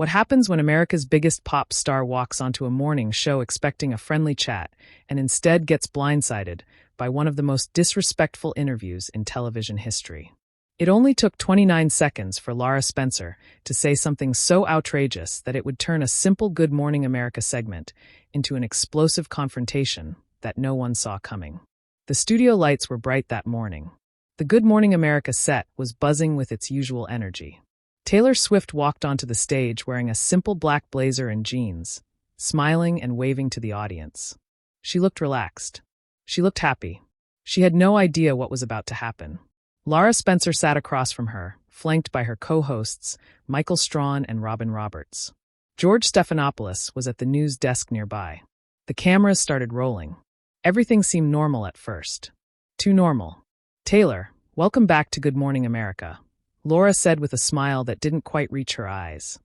What happens when America's biggest pop star walks onto a morning show expecting a friendly chat and instead gets blindsided by one of the most disrespectful interviews in television history? It only took 29 seconds for Lara Spencer to say something so outrageous that it would turn a simple Good Morning America segment into an explosive confrontation that no one saw coming. The studio lights were bright that morning. The Good Morning America set was buzzing with its usual energy. Taylor Swift walked onto the stage wearing a simple black blazer and jeans, smiling and waving to the audience. She looked relaxed. She looked happy. She had no idea what was about to happen. Lara Spencer sat across from her, flanked by her co-hosts, Michael Strawn and Robin Roberts. George Stephanopoulos was at the news desk nearby. The cameras started rolling. Everything seemed normal at first. Too normal. "Taylor, welcome back to Good Morning America," Laura said with a smile that didn't quite reach her eyes.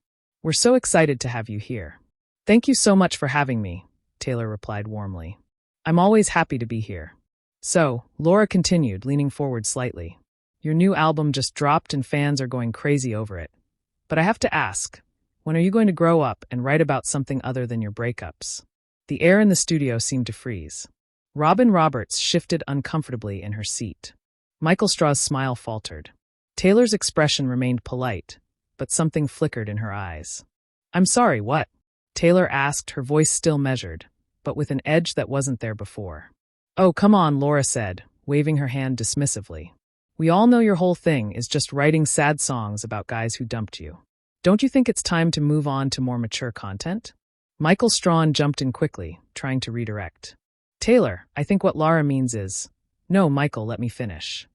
"We're so excited to have you here." "Thank you so much for having me," Taylor replied warmly. "I'm always happy to be here." "So," Laura continued, leaning forward slightly, "your new album just dropped and fans are going crazy over it. But I have to ask, when are you going to grow up and write about something other than your breakups?" The air in the studio seemed to freeze. Robin Roberts shifted uncomfortably in her seat. Michael Straw's smile faltered. Taylor's expression remained polite, but something flickered in her eyes. "I'm sorry, what?" Taylor asked, her voice still measured, but with an edge that wasn't there before. "Oh, come on," Laura said, waving her hand dismissively. "We all know your whole thing is just writing sad songs about guys who dumped you. Don't you think it's time to move on to more mature content?" Michael Strawn jumped in quickly, trying to redirect. "Taylor, I think what Lara means is—" "No, Michael, let me finish."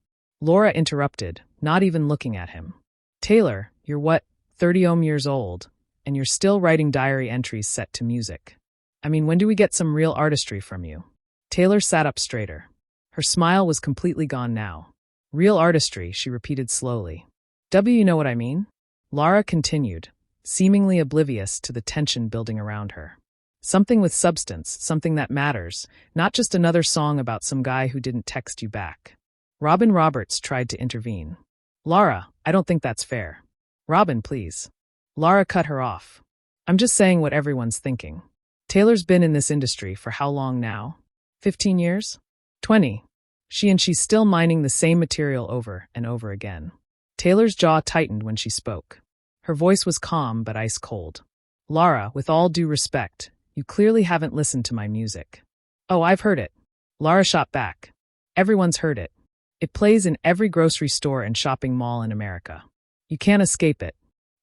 Laura interrupted, not even looking at him. "Taylor, you're what, 30 years old, and you're still writing diary entries set to music. I mean, when do we get some real artistry from you?" Taylor sat up straighter. Her smile was completely gone now. "Real artistry," she repeated slowly. You know what I mean?" Lara continued, seemingly oblivious to the tension building around her. "Something with substance, something that matters, not just another song about some guy who didn't text you back." Robin Roberts tried to intervene. "Lara, I don't think that's fair." "Robin, please." Lara cut her off. "I'm just saying what everyone's thinking. Taylor's been in this industry for how long now? 15 years? 20. She's still mining the same material over and over again." Taylor's jaw tightened when she spoke. Her voice was calm but ice cold. "Lara, with all due respect, you clearly haven't listened to my music." "Oh, I've heard it." Lara shot back. "Everyone's heard it. It plays in every grocery store and shopping mall in America. You can't escape it."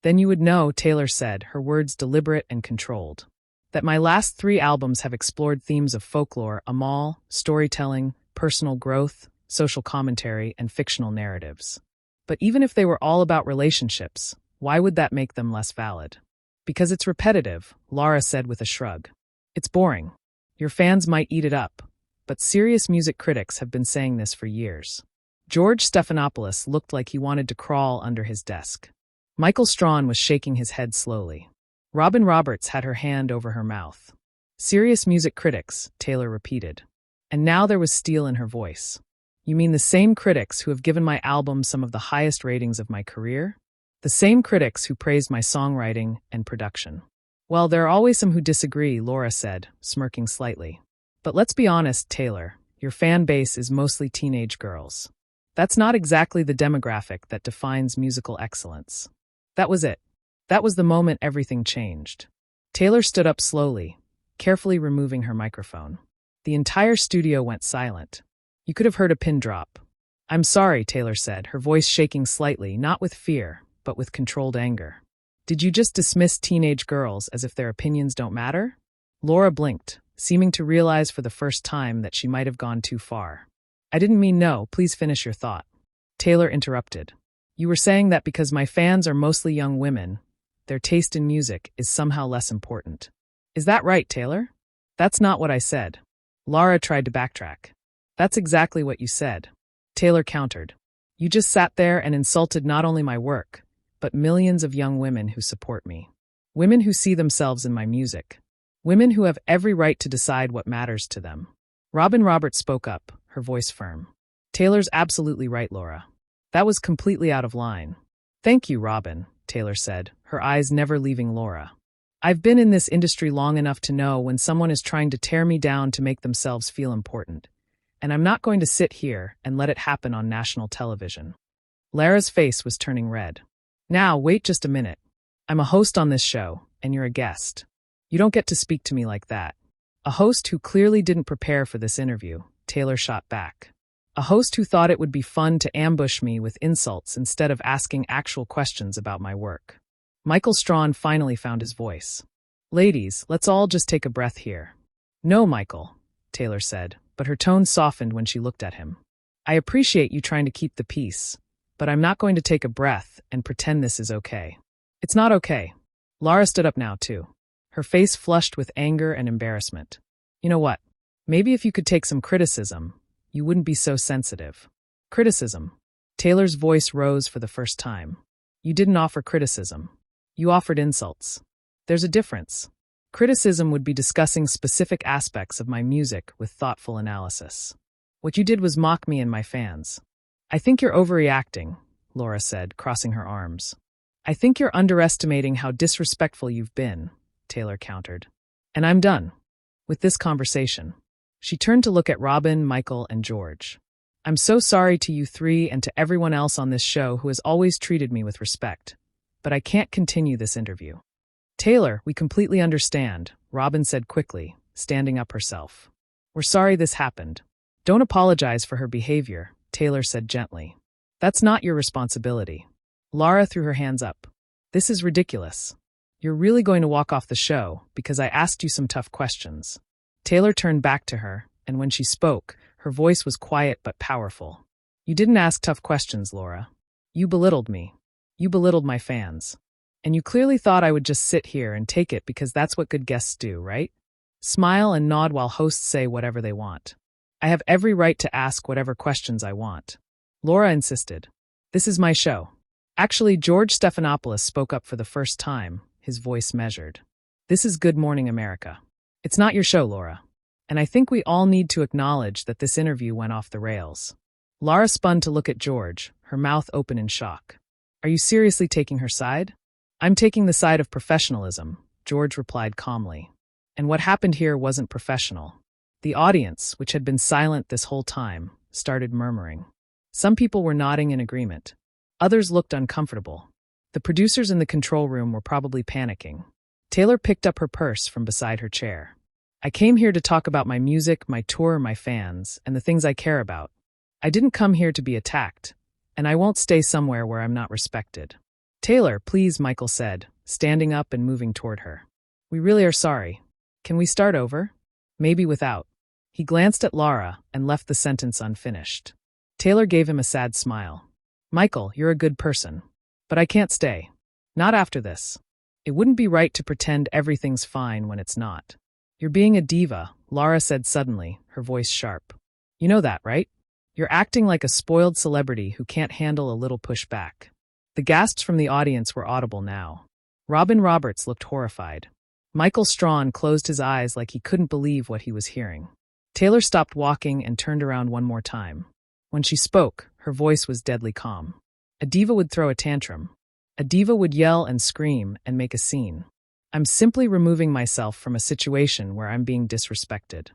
"Then you would know," Taylor said, her words deliberate and controlled, "that my last 3 albums have explored themes of folklore, amal, storytelling, personal growth, social commentary, and fictional narratives. But even if they were all about relationships, why would that make them less valid?" "Because it's repetitive," Lara said with a shrug. "It's boring. Your fans might eat it up, but serious music critics have been saying this for years." George Stephanopoulos looked like he wanted to crawl under his desk. Michael Strawn was shaking his head slowly. Robin Roberts had her hand over her mouth. "Serious music critics," Taylor repeated. And now there was steel in her voice. "You mean the same critics who have given my album some of the highest ratings of my career? The same critics who praised my songwriting and production?" "Well, there are always some who disagree," Laura said, smirking slightly. "But let's be honest, Taylor, your fan base is mostly teenage girls. That's not exactly the demographic that defines musical excellence." That was it. That was the moment everything changed. Taylor stood up slowly, carefully removing her microphone. The entire studio went silent. You could have heard a pin drop. "I'm sorry," Taylor said, her voice shaking slightly, not with fear, but with controlled anger. "Did you just dismiss teenage girls as if their opinions don't matter?" Laura blinked, seeming to realize for the first time that she might have gone too far. "I didn't mean no, please finish your thought." Taylor interrupted. "You were saying that because my fans are mostly young women, their taste in music is somehow less important. Is that right, Taylor?" "That's not what I said." Lara tried to backtrack. "That's exactly what you said." Taylor countered. "You just sat there and insulted not only my work, but millions of young women who support me. Women who see themselves in my music. Women who have every right to decide what matters to them." Robin Roberts spoke up, her voice firm. "Taylor's absolutely right, Laura. That was completely out of line." "Thank you, Robin," Taylor said, her eyes never leaving Laura. I've been in this industry long enough to know when someone is trying to tear me down to make themselves feel important. And I'm not going to sit here and let it happen on national television. Lara's face was turning red. Now, wait just a minute. I'm a host on this show, and you're a guest. You don't get to speak to me like that. A host who clearly didn't prepare for this interview, Taylor shot back. A host who thought it would be fun to ambush me with insults instead of asking actual questions about my work. Michael Strawn finally found his voice. Ladies, let's all just take a breath here. No, Michael, Taylor said, but her tone softened when she looked at him. I appreciate you trying to keep the peace, but I'm not going to take a breath and pretend this is okay. It's not okay. Lara stood up now, too. Her face flushed with anger and embarrassment. You know what? Maybe if you could take some criticism, you wouldn't be so sensitive. Criticism. Taylor's voice rose for the first time. You didn't offer criticism. You offered insults. There's a difference. Criticism would be discussing specific aspects of my music with thoughtful analysis. What you did was mock me and my fans. I think you're overreacting, Laura said, crossing her arms. I think you're underestimating how disrespectful you've been, Taylor countered. And I'm done with this conversation. She turned to look at Robin, Michael, and George. I'm so sorry to you three and to everyone else on this show who has always treated me with respect, but I can't continue this interview. Taylor, we completely understand, Robin said quickly, standing up herself. We're sorry this happened. Don't apologize for her behavior, Taylor said gently. That's not your responsibility. Lara threw her hands up. This is ridiculous. You're really going to walk off the show because I asked you some tough questions. Taylor turned back to her, and when she spoke, her voice was quiet but powerful. You didn't ask tough questions, Laura. You belittled me. You belittled my fans. And you clearly thought I would just sit here and take it because that's what good guests do, right? Smile and nod while hosts say whatever they want. I have every right to ask whatever questions I want. Laura insisted. This is my show. Actually, George Stephanopoulos spoke up for the first time, his voice measured. This is Good Morning America. It's not your show, Laura. And I think we all need to acknowledge that this interview went off the rails. Lara spun to look at George, her mouth open in shock. Are you seriously taking her side? I'm taking the side of professionalism, George replied calmly. And what happened here wasn't professional. The audience, which had been silent this whole time, started murmuring. Some people were nodding in agreement. Others looked uncomfortable. The producers in the control room were probably panicking. Taylor picked up her purse from beside her chair. I came here to talk about my music, my tour, my fans, and the things I care about. I didn't come here to be attacked, and I won't stay somewhere where I'm not respected. Taylor, please, Michael said, standing up and moving toward her. We really are sorry. Can we start over? Maybe without. He glanced at Lara and left the sentence unfinished. Taylor gave him a sad smile. Michael, you're a good person. But I can't stay. Not after this. It wouldn't be right to pretend everything's fine when it's not. You're being a diva, Lara said suddenly, her voice sharp. You know that, right? You're acting like a spoiled celebrity who can't handle a little pushback. The gasps from the audience were audible now. Robin Roberts looked horrified. Michael Strawn closed his eyes like he couldn't believe what he was hearing. Taylor stopped walking and turned around one more time. When she spoke, her voice was deadly calm. A diva would throw a tantrum. A diva would yell and scream and make a scene. I'm simply removing myself from a situation where I'm being disrespected.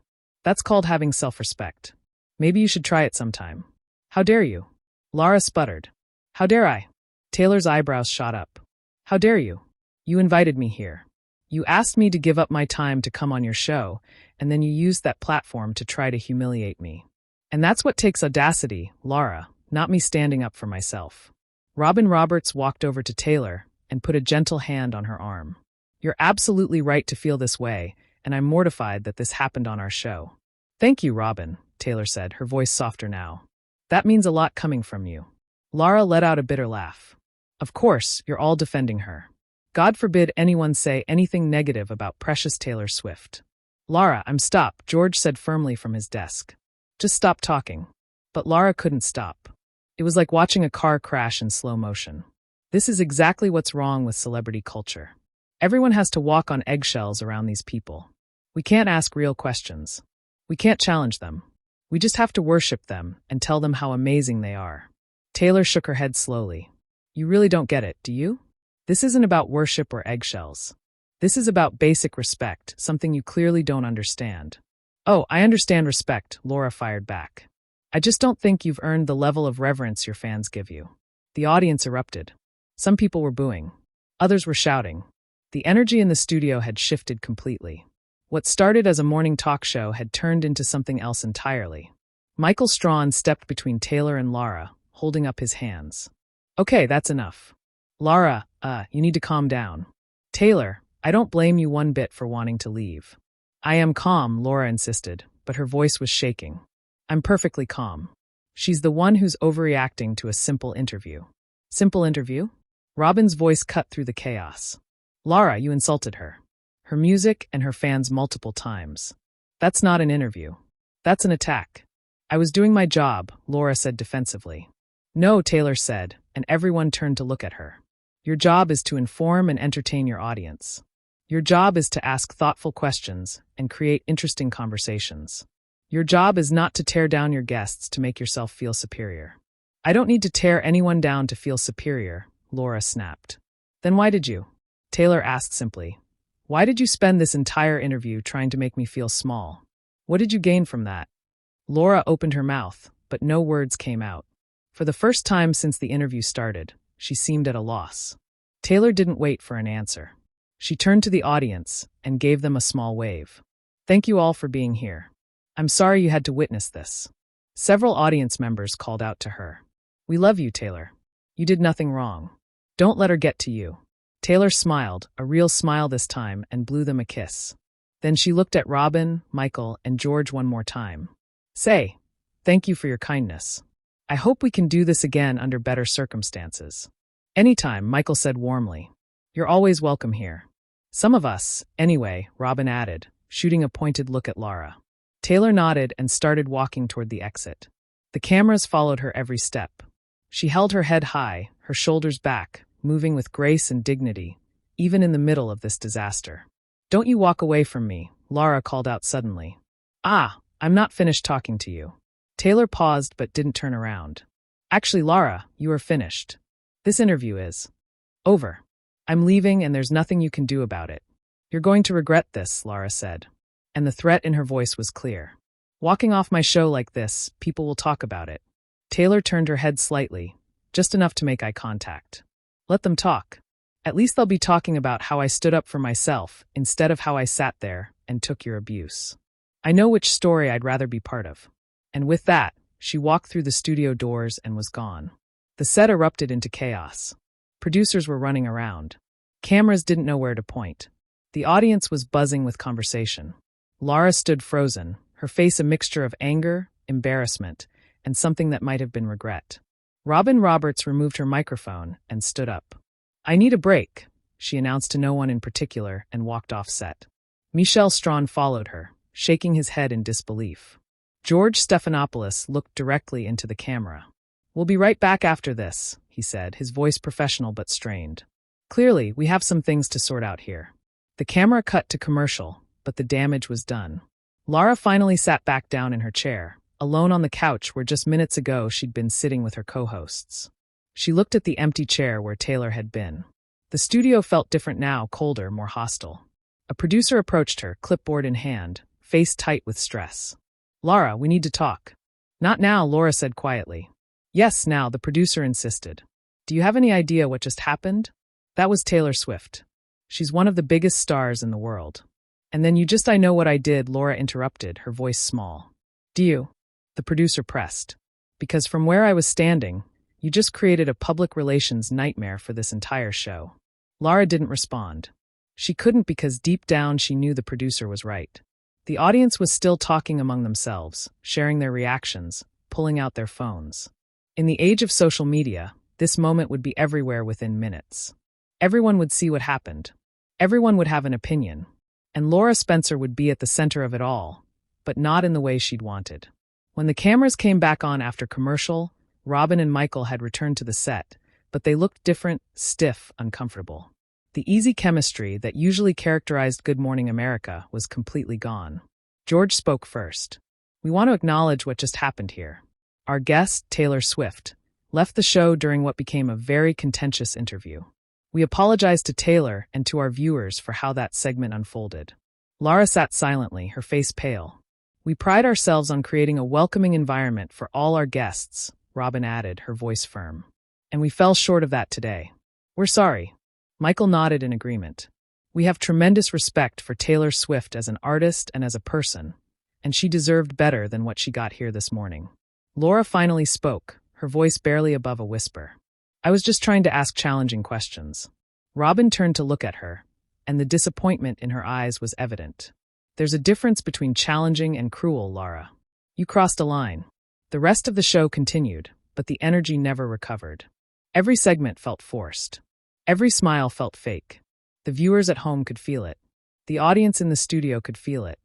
That's called having self-respect. Maybe you should try it sometime. How dare you? Lara sputtered. How dare I? Taylor's eyebrows shot up. How dare you? You invited me here. You asked me to give up my time to come on your show, and then you used that platform to try to humiliate me. And that's what takes audacity, Lara, not me standing up for myself. Robin Roberts walked over to Taylor and put a gentle hand on her arm. You're absolutely right to feel this way, and I'm mortified that this happened on our show. Thank you, Robin, Taylor said, her voice softer now. That means a lot coming from you. Lara let out a bitter laugh. Of course, you're all defending her. God forbid anyone say anything negative about precious Taylor Swift. Lara, I'm stop, George said firmly from his desk. Just stop talking. But Lara couldn't stop. It was like watching a car crash in slow motion. This is exactly what's wrong with celebrity culture. Everyone has to walk on eggshells around these people. We can't ask real questions. We can't challenge them. We just have to worship them and tell them how amazing they are. Taylor shook her head slowly. You really don't get it, do you? This isn't about worship or eggshells. This is about basic respect, something you clearly don't understand. Oh, I understand respect, Lara fired back. I just don't think you've earned the level of reverence your fans give you. The audience erupted. Some people were booing. Others were shouting. The energy in the studio had shifted completely. What started as a morning talk show had turned into something else entirely. Michael Strawn stepped between Taylor and Lara, holding up his hands. Okay, that's enough. Lara, you need to calm down. Taylor, I don't blame you one bit for wanting to leave. I am calm, Lara insisted, but her voice was shaking. I'm perfectly calm. She's the one who's overreacting to a simple interview. Simple interview? Robin's voice cut through the chaos. Lara, you insulted her. Her music and her fans multiple times. That's not an interview. That's an attack. I was doing my job, Lara said defensively. No, Taylor said, and everyone turned to look at her. Your job is to inform and entertain your audience. Your job is to ask thoughtful questions and create interesting conversations. Your job is not to tear down your guests to make yourself feel superior. I don't need to tear anyone down to feel superior, Lara snapped. Then why did you? Taylor asked simply. Why did you spend this entire interview trying to make me feel small? What did you gain from that? Lara opened her mouth, but no words came out. For the first time since the interview started, she seemed at a loss. Taylor didn't wait for an answer. She turned to the audience and gave them a small wave. Thank you all for being here. I'm sorry you had to witness this. Several audience members called out to her. We love you, Taylor. You did nothing wrong. Don't let her get to you. Taylor smiled, a real smile this time, and blew them a kiss. Then she looked at Robin, Michael, and George one more time. Say, thank you for your kindness. I hope we can do this again under better circumstances. Anytime, Michael said warmly. You're always welcome here. Some of us, anyway, Robin added, shooting a pointed look at Lara. Taylor nodded and started walking toward the exit. The cameras followed her every step. She held her head high, her shoulders back, moving with grace and dignity, even in the middle of this disaster. Don't you walk away from me, Lara called out suddenly. Ah, I'm not finished talking to you. Taylor paused but didn't turn around. Actually, Lara, you are finished. This interview is over. I'm leaving and there's nothing you can do about it. You're going to regret this, Lara said. And the threat in her voice was clear. Walking off my show like this, people will talk about it. Taylor turned her head slightly, just enough to make eye contact. Let them talk. At least they'll be talking about how I stood up for myself instead of how I sat there and took your abuse. I know which story I'd rather be part of. And with that, she walked through the studio doors and was gone. The set erupted into chaos. Producers were running around. Cameras didn't know where to point. The audience was buzzing with conversation. Lara stood frozen, her face a mixture of anger, embarrassment, and something that might have been regret. Robin Roberts removed her microphone and stood up. I need a break, she announced to no one in particular and walked off set. Michel Strawn followed her, shaking his head in disbelief. George Stephanopoulos looked directly into the camera. We'll be right back after this, he said, his voice professional but strained. Clearly, we have some things to sort out here. The camera cut to commercial, but the damage was done. Lara finally sat back down in her chair, alone on the couch where just minutes ago she'd been sitting with her co-hosts. She looked at the empty chair where Taylor had been. The studio felt different now, colder, more hostile. A producer approached her, clipboard in hand, face tight with stress. Lara, we need to talk. Not now, Lara said quietly. Yes, now, the producer insisted. Do you have any idea what just happened? That was Taylor Swift. She's one of the biggest stars in the world. And then I know what I did, Lara interrupted, her voice small. Do you? The producer pressed. Because from where I was standing, you just created a public relations nightmare for this entire show. Lara didn't respond. She couldn't because deep down she knew the producer was right. The audience was still talking among themselves, sharing their reactions, pulling out their phones. In the age of social media, this moment would be everywhere within minutes. Everyone would see what happened. Everyone would have an opinion. And Lara Spencer would be at the center of it all, but not in the way she'd wanted. When the cameras came back on after commercial, Robin and Michael had returned to the set, but they looked different, stiff, uncomfortable. The easy chemistry that usually characterized Good Morning America was completely gone. George spoke first. We want to acknowledge what just happened here. Our guest, Taylor Swift, left the show during what became a very contentious interview. We apologize to Taylor and to our viewers for how that segment unfolded. Lara sat silently, her face pale. We pride ourselves on creating a welcoming environment for all our guests, Robin added, her voice firm. And we fell short of that today. We're sorry. Michael nodded in agreement. We have tremendous respect for Taylor Swift as an artist and as a person, and she deserved better than what she got here this morning. Laura finally spoke, her voice barely above a whisper. I was just trying to ask challenging questions. Robin turned to look at her, and the disappointment in her eyes was evident. There's a difference between challenging and cruel, Lara. You crossed a line. The rest of the show continued, but the energy never recovered. Every segment felt forced. Every smile felt fake. The viewers at home could feel it. The audience in the studio could feel it.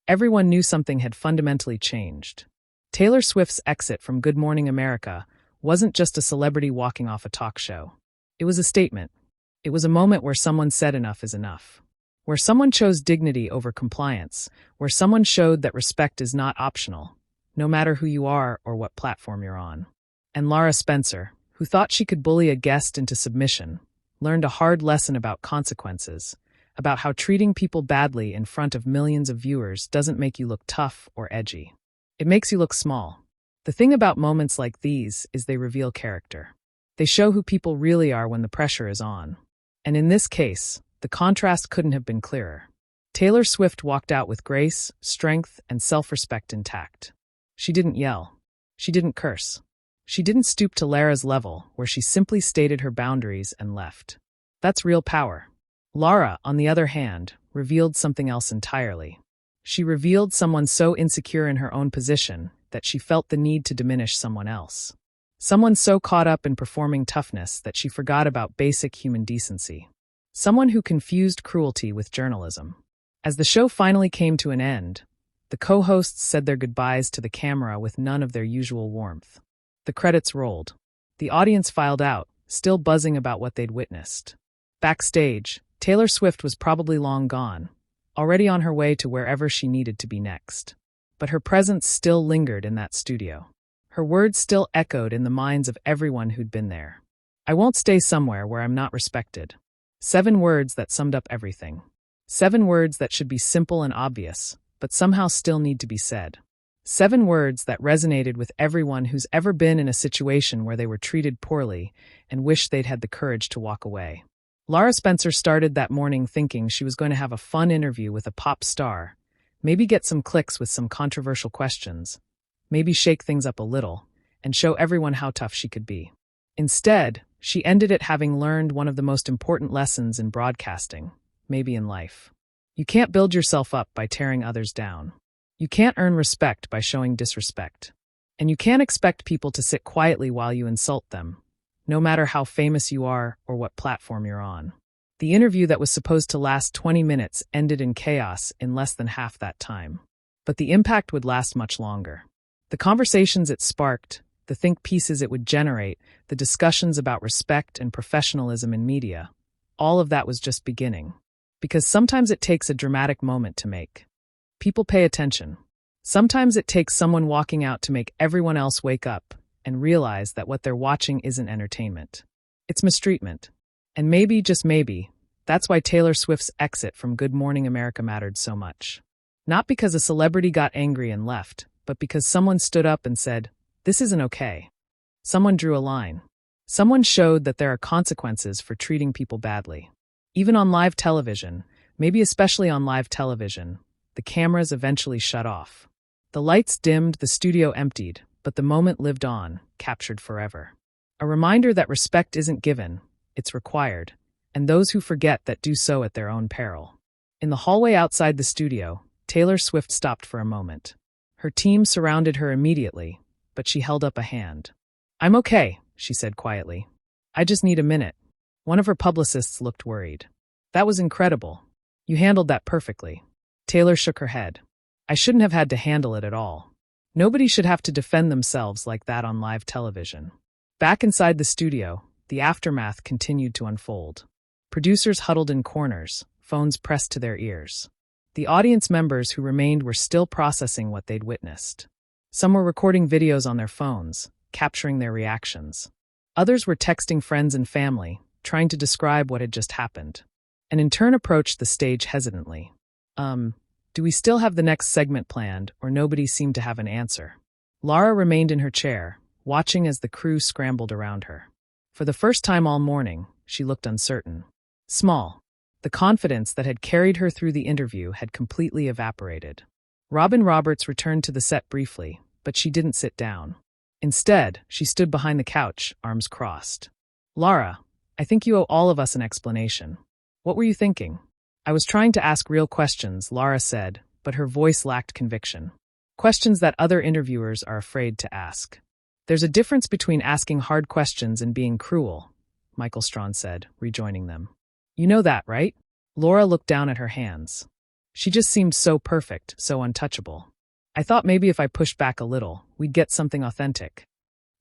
Everyone knew something had fundamentally changed. Taylor Swift's exit from Good Morning America wasn't just a celebrity walking off a talk show. It was a statement. It was a moment where someone said enough is enough. Where someone chose dignity over compliance. Where someone showed that respect is not optional, no matter who you are or what platform you're on. And Lara Spencer, who thought she could bully a guest into submission, learned a hard lesson about consequences, about how treating people badly in front of millions of viewers doesn't make you look tough or edgy. It makes you look small. The thing about moments like these is they reveal character. They show who people really are when the pressure is on. And in this case, the contrast couldn't have been clearer. Taylor Swift walked out with grace, strength, and self-respect intact. She didn't yell. She didn't curse. She didn't stoop to Lara's level, where she simply stated her boundaries and left. That's real power. Lara, on the other hand, revealed something else entirely. She revealed someone so insecure in her own position that she felt the need to diminish someone else. Someone so caught up in performing toughness that she forgot about basic human decency. Someone who confused cruelty with journalism. As the show finally came to an end, the co-hosts said their goodbyes to the camera with none of their usual warmth. The credits rolled. The audience filed out, still buzzing about what they'd witnessed. Backstage, Taylor Swift was probably long gone, already on her way to wherever she needed to be next. But her presence still lingered in that studio. Her words still echoed in the minds of everyone who'd been there. I won't stay somewhere where I'm not respected. 7 words that summed up everything. 7 words that should be simple and obvious, but somehow still need to be said. 7 words that resonated with everyone who's ever been in a situation where they were treated poorly and wished they'd had the courage to walk away. Lara Spencer started that morning thinking she was going to have a fun interview with a pop star, maybe get some clicks with some controversial questions, maybe shake things up a little, and show everyone how tough she could be. Instead, she ended it having learned one of the most important lessons in broadcasting, maybe in life. You can't build yourself up by tearing others down. You can't earn respect by showing disrespect. And you can't expect people to sit quietly while you insult them, no matter how famous you are or what platform you're on. The interview that was supposed to last 20 minutes ended in chaos in less than half that time. But the impact would last much longer. The conversations it sparked, the think pieces it would generate, the discussions about respect and professionalism in media, all of that was just beginning. Because sometimes it takes a dramatic moment to make. People pay attention. Sometimes it takes someone walking out to make everyone else wake up and realize that what they're watching isn't entertainment. It's mistreatment. And maybe, just maybe, that's why Taylor Swift's exit from Good Morning America mattered so much. Not because a celebrity got angry and left, but because someone stood up and said, "This isn't okay." Someone drew a line. Someone showed that there are consequences for treating people badly. Even on live television, maybe especially on live television, the cameras eventually shut off. The lights dimmed, the studio emptied, but the moment lived on, captured forever. A reminder that respect isn't given, it's required, and those who forget that do so at their own peril. In the hallway outside the studio, Taylor Swift stopped for a moment. Her team surrounded her immediately, but she held up a hand. "I'm okay," she said quietly. "I just need a minute." One of her publicists looked worried. "That was incredible. You handled that perfectly." Taylor shook her head. "I shouldn't have had to handle it at all. Nobody should have to defend themselves like that on live television." Back inside the studio, the aftermath continued to unfold. Producers huddled in corners, phones pressed to their ears. The audience members who remained were still processing what they'd witnessed. Some were recording videos on their phones, capturing their reactions. Others were texting friends and family, trying to describe what had just happened. An intern approached the stage hesitantly. Do we still have the next segment planned, or nobody seemed to have an answer? Lara remained in her chair, watching as the crew scrambled around her. For the first time all morning, she looked uncertain. Small. The confidence that had carried her through the interview had completely evaporated. Robin Roberts returned to the set briefly, but she didn't sit down. Instead, she stood behind the couch, arms crossed. Lara, I think you owe all of us an explanation. What were you thinking? I was trying to ask real questions, Lara said, but her voice lacked conviction. Questions that other interviewers are afraid to ask. There's a difference between asking hard questions and being cruel, Michael Strawn said, rejoining them. You know that, right? Laura looked down at her hands. She just seemed so perfect, so untouchable. I thought maybe if I pushed back a little, we'd get something authentic.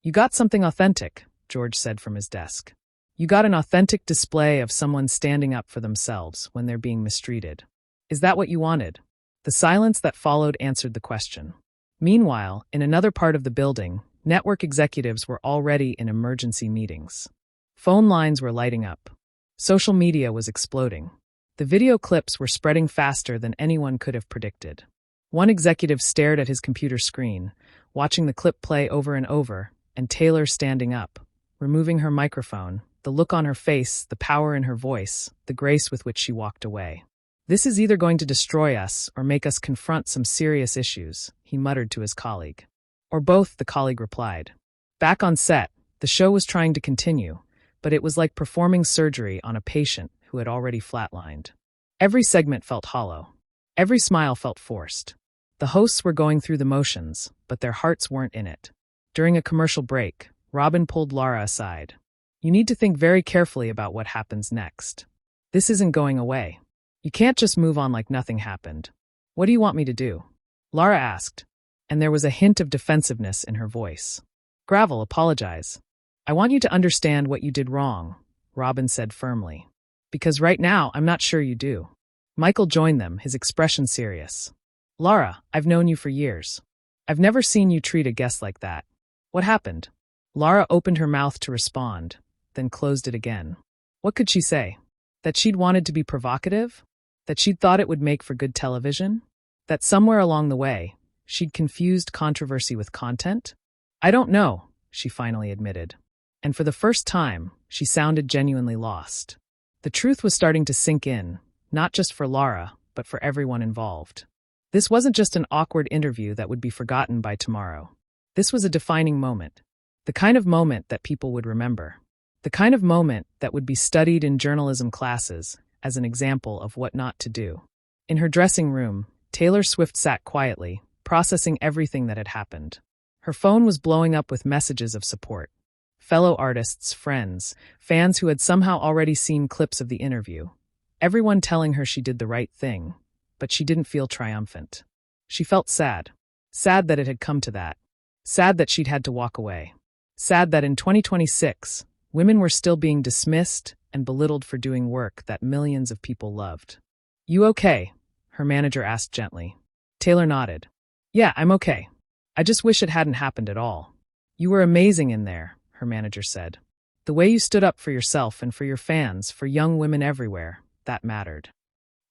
You got something authentic, George said from his desk. You got an authentic display of someone standing up for themselves when they're being mistreated. Is that what you wanted? The silence that followed answered the question. Meanwhile, in another part of the building, network executives were already in emergency meetings. Phone lines were lighting up. Social media was exploding. The video clips were spreading faster than anyone could have predicted. One executive stared at his computer screen, watching the clip play over and over, and Taylor standing up, removing her microphone, the look on her face, the power in her voice, the grace with which she walked away. This is either going to destroy us or make us confront some serious issues, he muttered to his colleague. Or both, the colleague replied. Back on set, the show was trying to continue, but it was like performing surgery on a patient who had already flatlined. Every segment felt hollow. Every smile felt forced. The hosts were going through the motions, but their hearts weren't in it. During a commercial break, Robin pulled Lara aside. You need to think very carefully about what happens next. This isn't going away. You can't just move on like nothing happened. What do you want me to do? Lara asked, and there was a hint of defensiveness in her voice. Gravel, apologize. I want you to understand what you did wrong, Robin said firmly. Because right now, I'm not sure you do. Michael joined them, his expression serious. Lara, I've known you for years. I've never seen you treat a guest like that. What happened? Lara opened her mouth to respond, then closed it again. What could she say? That she'd wanted to be provocative? That she'd thought it would make for good television? That somewhere along the way, she'd confused controversy with content? I don't know, she finally admitted. And for the first time, she sounded genuinely lost. The truth was starting to sink in, not just for Lara, but for everyone involved. This wasn't just an awkward interview that would be forgotten by tomorrow. This was a defining moment. The kind of moment that people would remember. The kind of moment that would be studied in journalism classes as an example of what not to do. In her dressing room, Taylor Swift sat quietly, processing everything that had happened. Her phone was blowing up with messages of support. Fellow artists, friends, fans who had somehow already seen clips of the interview. Everyone telling her she did the right thing, but she didn't feel triumphant. She felt sad. Sad that it had come to that. Sad that she'd had to walk away. Sad that in 2026, women were still being dismissed and belittled for doing work that millions of people loved. You okay? Her manager asked gently. Taylor nodded. Yeah, I'm okay. I just wish it hadn't happened at all. You were amazing in there, her manager said. The way you stood up for yourself and for your fans, for young women everywhere, that mattered.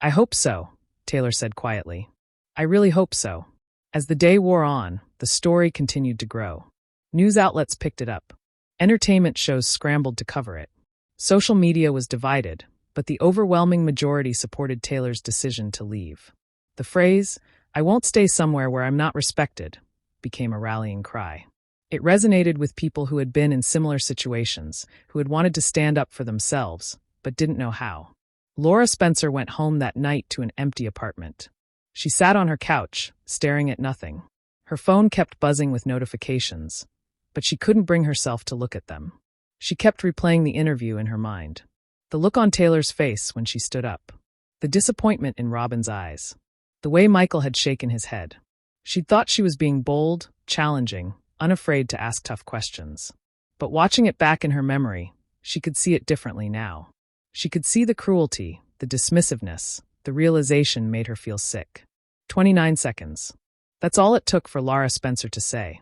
I hope so, Taylor said quietly. I really hope so. As the day wore on, the story continued to grow. News outlets picked it up. Entertainment shows scrambled to cover it. Social media was divided, but the overwhelming majority supported Taylor's decision to leave. The phrase, "I won't stay somewhere where I'm not respected," became a rallying cry. It resonated with people who had been in similar situations, who had wanted to stand up for themselves, but didn't know how. Lara Spencer went home that night to an empty apartment. She sat on her couch, staring at nothing. Her phone kept buzzing with notifications, but she couldn't bring herself to look at them. She kept replaying the interview in her mind. The look on Taylor's face when she stood up. The disappointment in Robin's eyes. The way Michael had shaken his head. She'd thought she was being bold, challenging, unafraid to ask tough questions. But watching it back in her memory, she could see it differently now. She could see the cruelty, the dismissiveness, the realization made her feel sick. 29 seconds. That's all it took for Lara Spencer to say.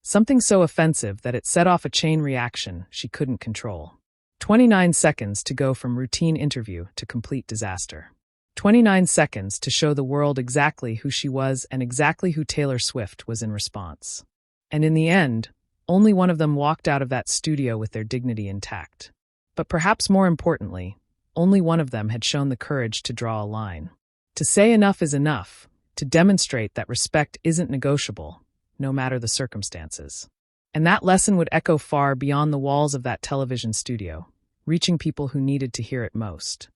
Something so offensive that it set off a chain reaction she couldn't control. 29 seconds to go from routine interview to complete disaster. 29 seconds to show the world exactly who she was and exactly who Taylor Swift was in response. And in the end, only one of them walked out of that studio with their dignity intact. But perhaps more importantly, only one of them had shown the courage to draw a line. To say enough is enough, to demonstrate that respect isn't negotiable, no matter the circumstances. And that lesson would echo far beyond the walls of that television studio, reaching people who needed to hear it most.